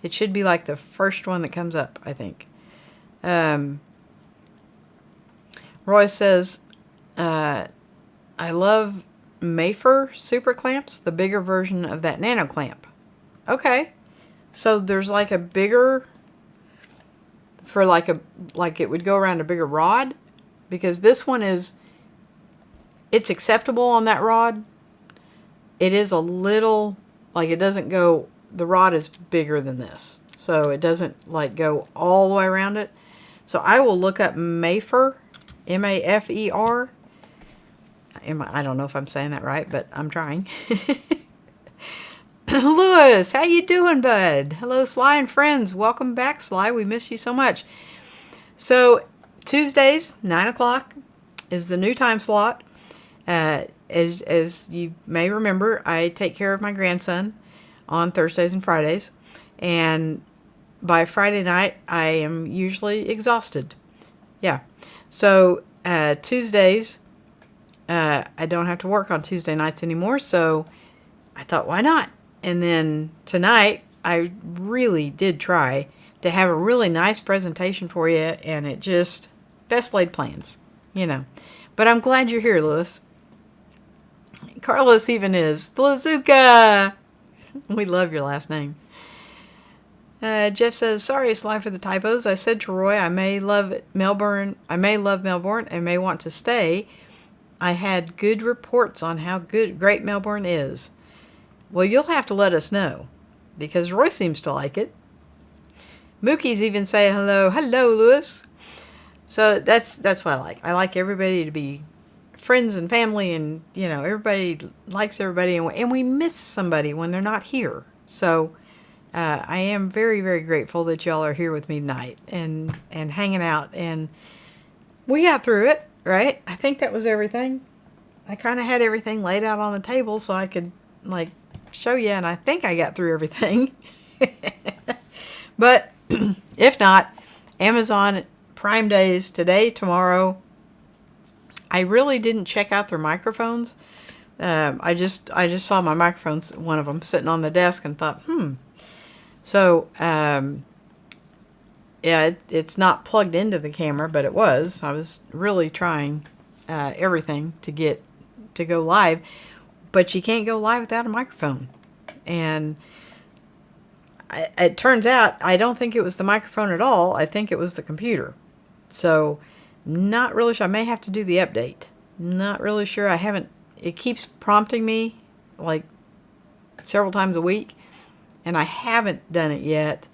It should be like the first one that comes up, I think. Roy says, I love Mayfer super clamps, the bigger version of that nano clamp. Okay, so there's like a bigger, for like it would go around a bigger rod. because this one it's acceptable on that rod. It is a little, like it doesn't go, the rod is bigger than this. So it doesn't like go all the way around it. So I will look up Mafer, M-A-F-E-R. I don't know if I'm saying that right, but I'm trying. Lewis, how you doing, bud? Hello, Sly and friends. Welcome back, Sly. We miss you so much. So Tuesdays, 9 o'clock is the new time slot. As you may remember, I take care of my grandson on Thursdays and Fridays. And by Friday night, I am usually exhausted. Yeah. So Tuesdays, I don't have to work on Tuesday nights anymore. So I thought, why not? And then tonight, I really did try to have a really nice presentation for you. And it just, best laid plans, you know. But I'm glad you're here, Lewis. Carlos even is. Lazuka! We love your last name. Jeff says, sorry, Sly, for the typos. I said to Roy, I may love Melbourne and may want to stay. I had good reports on how great Melbourne is. Well, you'll have to let us know, because Roy seems to like it. Mookie's even say hello. Hello, Lewis. So that's what I like. I like everybody to be friends and family, and you know, everybody likes everybody, and we miss somebody when they're not here. So I am very, very grateful that y'all are here with me tonight and hanging out, and we got through it, right? I think that was everything. I kind of had everything laid out on the table so I could like show you, and I think I got through everything. But if not, Amazon Prime Days today, tomorrow. I really didn't check out their microphones. I just saw my microphones, one of them, sitting on the desk, and thought, So, yeah, it's not plugged into the camera, but it was. I was really trying everything to go live, but you can't go live without a microphone. And it turns out I don't think it was the microphone at all. I think it was the computer. So, not really sure. I may have to do the update. Not really sure. It keeps prompting me like several times a week, and I haven't done it yet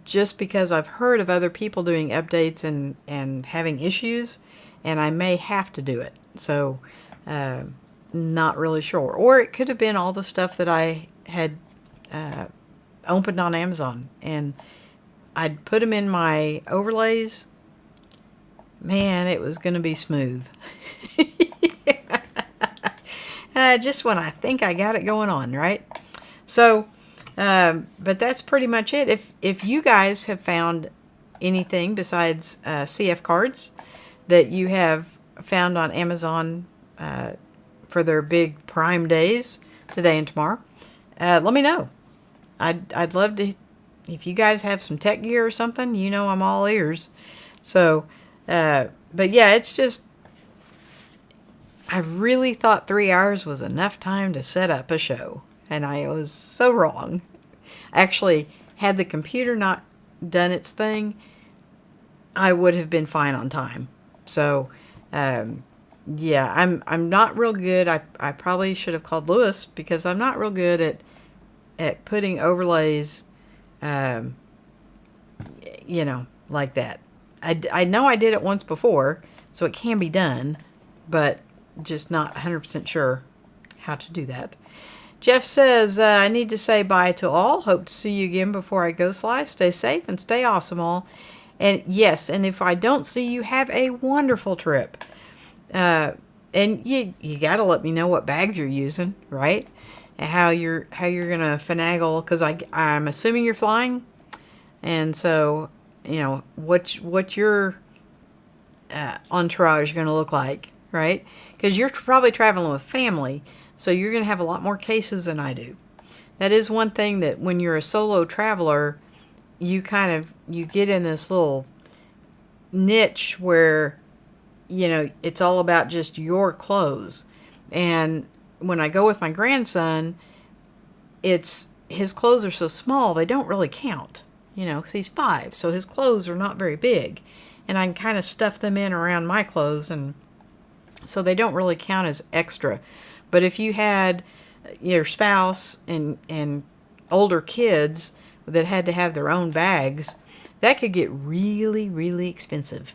just because I've heard of other people doing updates and having issues, and I may have to do it. So, not really sure. Or it could have been all the stuff that I had opened on Amazon, and I'd put them in my overlays. Man, it was going to be smooth. Just when I think I got it going on, right? So, but that's pretty much it. If you guys have found anything besides CF cards that you have found on Amazon for their big Prime Days today and tomorrow, let me know. I'd love to. If you guys have some tech gear or something, you know I'm all ears. So, but yeah, it's just, I really thought 3 hours was enough time to set up a show, and I was so wrong. Actually, had the computer not done its thing, I would have been fine on time. So, yeah, I'm not real good. I probably should have called Lewis, because I'm not real good at putting overlays, you know, like that. I know I did it once before, so it can be done, but just not 100% sure how to do that. Jeff says, I need to say bye to all. Hope to see you again before I go, Sly. Stay safe and stay awesome, all. And yes, and if I don't see you, have a wonderful trip. And you got to let me know what bags you're using, right? And how you're gonna finagle, because I'm assuming you're flying, and so, you know, what your entourage is going to look like, right? Because you're probably traveling with family, so you're going to have a lot more cases than I do. That is one thing that when you're a solo traveler, you get in this little niche where, you know, it's all about just your clothes. And when I go with my grandson, his clothes are so small, they don't really count. You know, because he's 5, so his clothes are not very big. and I can kind of stuff them in around my clothes, and so they don't really count as extra. But if you had your spouse and older kids that had to have their own bags, that could get really, really expensive.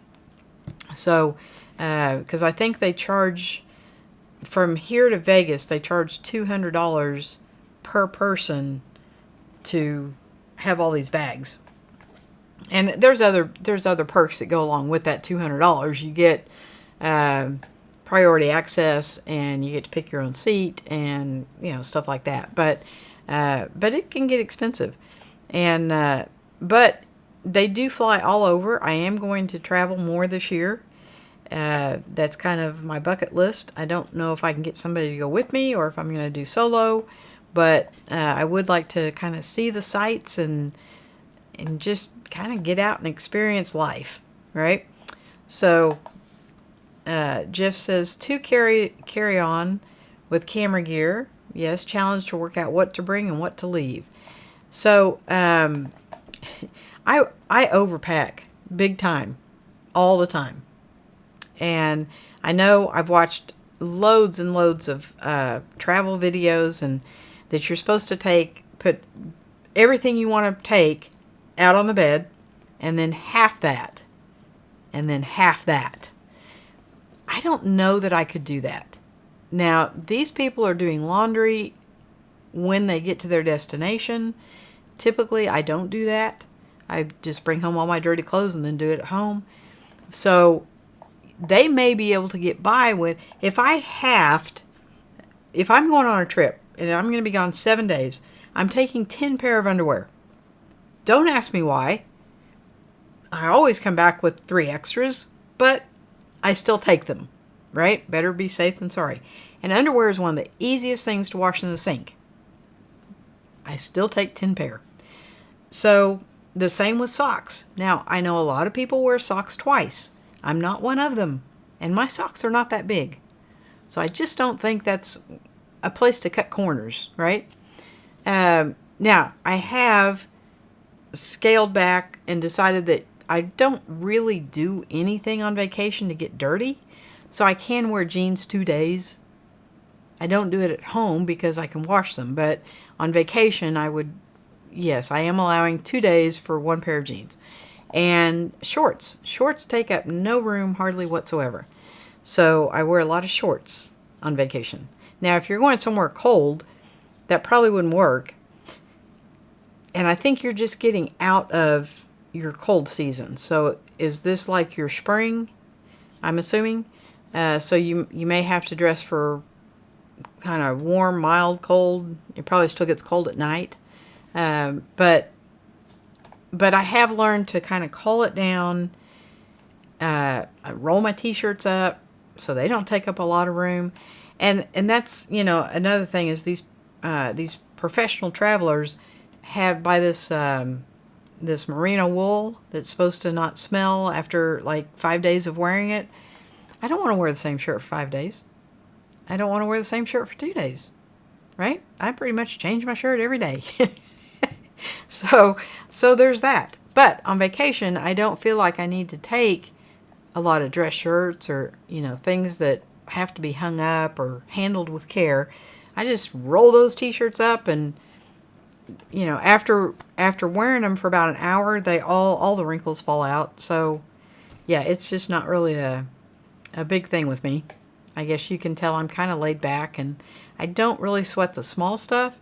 So, because I think they charge, from here to Vegas, they charge $200 per person to have all these bags. And there's other perks that go along with that $200. You get priority access, and you get to pick your own seat, and stuff like that. But it can get expensive, and but they do fly all over. I am going to travel more this year. That's kind of my bucket list. I don't know if I can get somebody to go with me or if I'm going to do solo, but I would like to kind of see the sights and just kind of get out and experience life, right? So Jeff says to carry on with camera gear. Yes, challenge to work out what to bring and what to leave. So I overpack big time, all the time. And I know I've watched loads and loads of travel videos, and that you're supposed to put everything you want to take out on the bed, and then half that, and then half that. I don't know that I could do that. Now, these people are doing laundry when they get to their destination. Typically, I don't do that. I just bring home all my dirty clothes and then do it at home. So they may be able to get by with, if I'm going on a trip and I'm going to be gone 7 days, I'm taking 10 pair of underwear. Don't ask me why. I always come back with 3 extras, but I still take them, right? Better be safe than sorry. And underwear is one of the easiest things to wash in the sink. I still take 10 pair. So the same with socks. Now, I know a lot of people wear socks twice. I'm not one of them, and my socks are not that big. So I just don't think that's a place to cut corners, right? Now, I have scaled back and decided that I don't really do anything on vacation to get dirty, so I can wear jeans 2 days. I don't do it at home because I can wash them, but on vacation I am allowing 2 days for 1 pair of jeans. And shorts. Shorts take up no room hardly whatsoever. So I wear a lot of shorts on vacation. Now, if you're going somewhere cold, that probably wouldn't work. And I think you're just getting out of your cold season. So is this like your spring? I'm assuming. So you may have to dress for kind of warm, mild, cold. It probably still gets cold at night. But I have learned to kind of cull it down. I roll my t-shirts up so they don't take up a lot of room. And that's, another thing is these professional travelers have buy this merino wool that's supposed to not smell after like 5 days of wearing it. I don't want to wear the same shirt for 5 days. I don't want to wear the same shirt for 2 days, right? I pretty much change my shirt every day. So there's that. But on vacation, I don't feel like I need to take a lot of dress shirts or, things that have to be hung up or handled with care. I just roll those t-shirts up, and after wearing them for about an hour, they all the wrinkles fall out. So yeah, it's just not really a big thing with me. I guess you can tell I'm kind of laid back, and I don't really sweat the small stuff.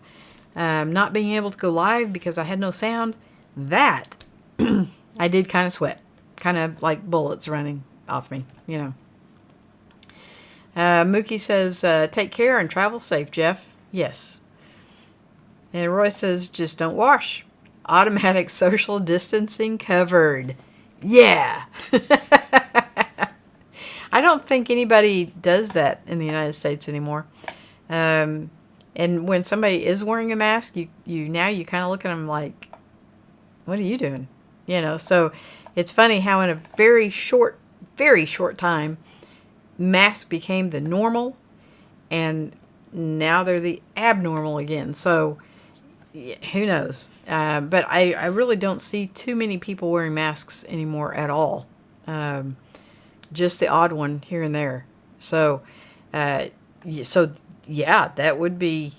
Not being able to go live because I had no sound, that I did kind of sweat, kind of like bullets running off me, Mookie says, take care and travel safe, Jeff. Yes. And Roy says, just don't wash. Automatic social distancing covered. Yeah. I don't think anybody does that in the United States anymore. And when somebody is wearing a mask, you kind of look at them like, what are you doing? So it's funny how in a very short time, masks became the normal, and now they're the abnormal again. So who knows? But I really don't see too many people wearing masks anymore at all. just the odd one here and there. So, uh, so yeah, that would be.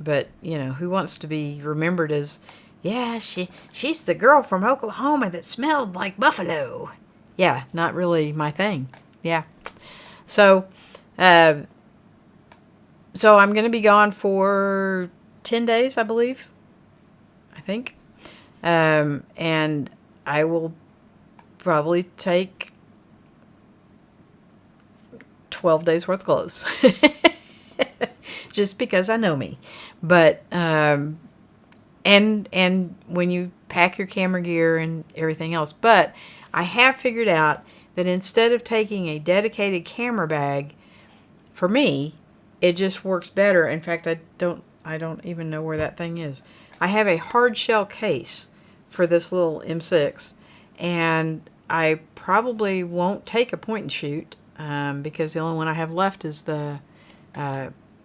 But who wants to be remembered as, yeah, she's the girl from Oklahoma that smelled like buffalo. Yeah, not really my thing. Yeah. So, uh, so I'm going to be gone for 10 days, I believe. I think. And I will probably take 12 days worth of clothes. Just because I know me. But, and when you pack your camera gear and everything else. But I have figured out that instead of taking a dedicated camera bag, for me, it just works better. In fact, I don't even know where that thing is. I have a hard shell case for this little M6, and I probably won't take a point and shoot because the only one I have left is the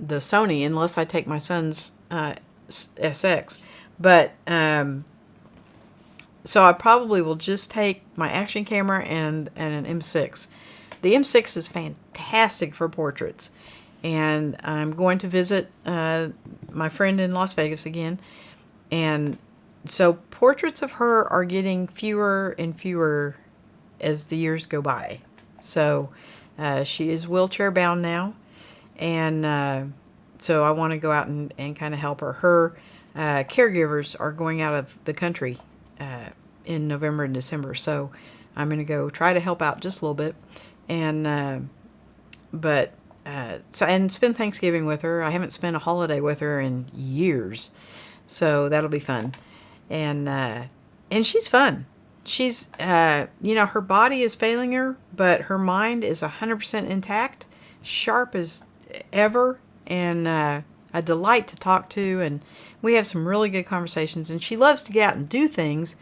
Sony, unless I take my son's SX. But so I probably will just take my action camera and an M6. The M6 is fantastic for portraits. And I'm going to visit my friend in Las Vegas again. And so portraits of her are getting fewer and fewer as the years go by. So she is wheelchair bound now. And so I want to go out and kind of help her. Her caregivers are going out of the country in November and December. So I'm going to go try to help out just a little bit. And so and spend Thanksgiving with her. I haven't spent a holiday with her in years, so that'll be fun. And she's fun. She's her body is failing her, but her mind is 100% intact, sharp as ever, and a delight to talk to. And we have some really good conversations. And she loves to get out and do things,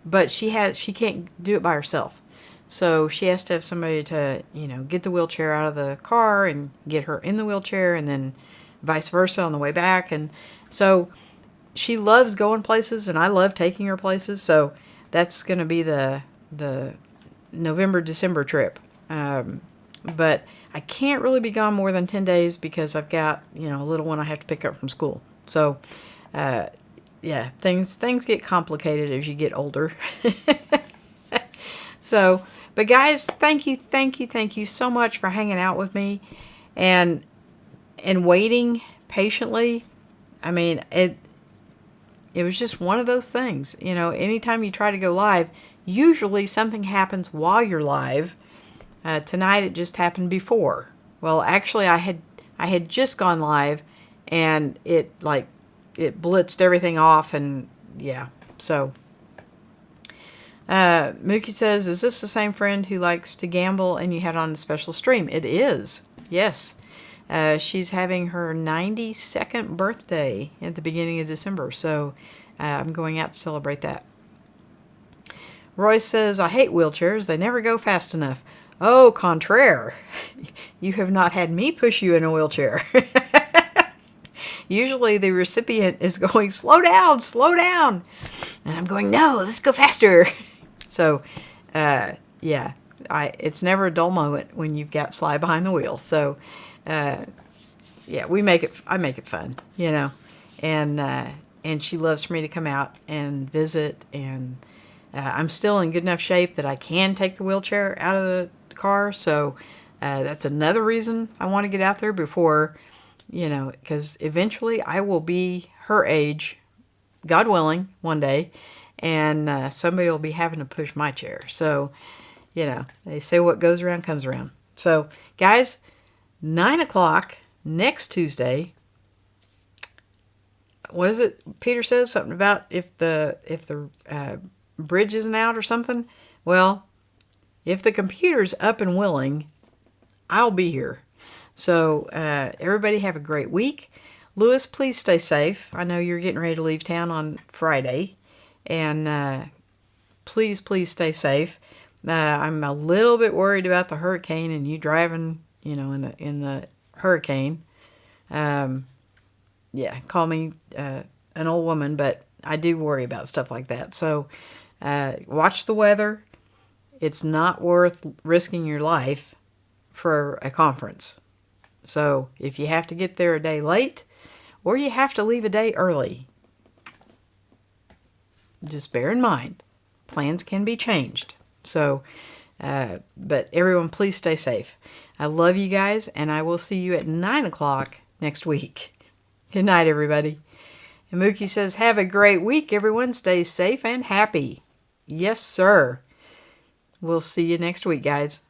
but she can't do it by herself. So she has to have somebody to, get the wheelchair out of the car and get her in the wheelchair, and then vice versa on the way back. And so she loves going places, and I love taking her places. So that's going to be the November, December trip. But I can't really be gone more than 10 days because I've got, a little one I have to pick up from school. So, yeah, things get complicated as you get older. So, but guys, thank you so much for hanging out with me and waiting patiently. I mean, it was just one of those things. Anytime you try to go live, usually something happens while you're live. Tonight it just happened before. Well, actually I had just gone live, and it blitzed everything off, and yeah. So Mookie says, is this the same friend who likes to gamble and you had on a special stream? It is. Yes. She's having her 92nd birthday at the beginning of December. So I'm going out to celebrate that. Royce says, I hate wheelchairs. They never go fast enough. Oh, contraire. You have not had me push you in a wheelchair. Usually the recipient is going, slow down, slow down. And I'm going, no, let's go faster. So, yeah, it's never a dull moment when you've got Sly behind the wheel. So, yeah, I make it fun, and she loves for me to come out and visit, and I'm still in good enough shape that I can take the wheelchair out of the car. So, that's another reason I want to get out there before, because eventually I will be her age, God willing, one day. And somebody will be having to push my chair. So, they say what goes around comes around. So, guys, 9 o'clock next Tuesday. What is it? Peter says something about if the bridge isn't out or something. Well, if the computer's up and willing, I'll be here. So, everybody have a great week. Lewis, please stay safe. I know you're getting ready to leave town on Friday. And please stay safe. I'm a little bit worried about the hurricane and you driving, in the hurricane. Yeah, call me an old woman, but I do worry about stuff like that. So watch the weather. it's not worth risking your life for a conference. So if you have to get there a day late or you have to leave a day early, just bear in mind, plans can be changed. So, but everyone, please stay safe. I love you guys, and I will see you at 9 o'clock next week. Good night, everybody. And Mookie says, have a great week, everyone. Stay safe and happy. Yes, sir. We'll see you next week, guys.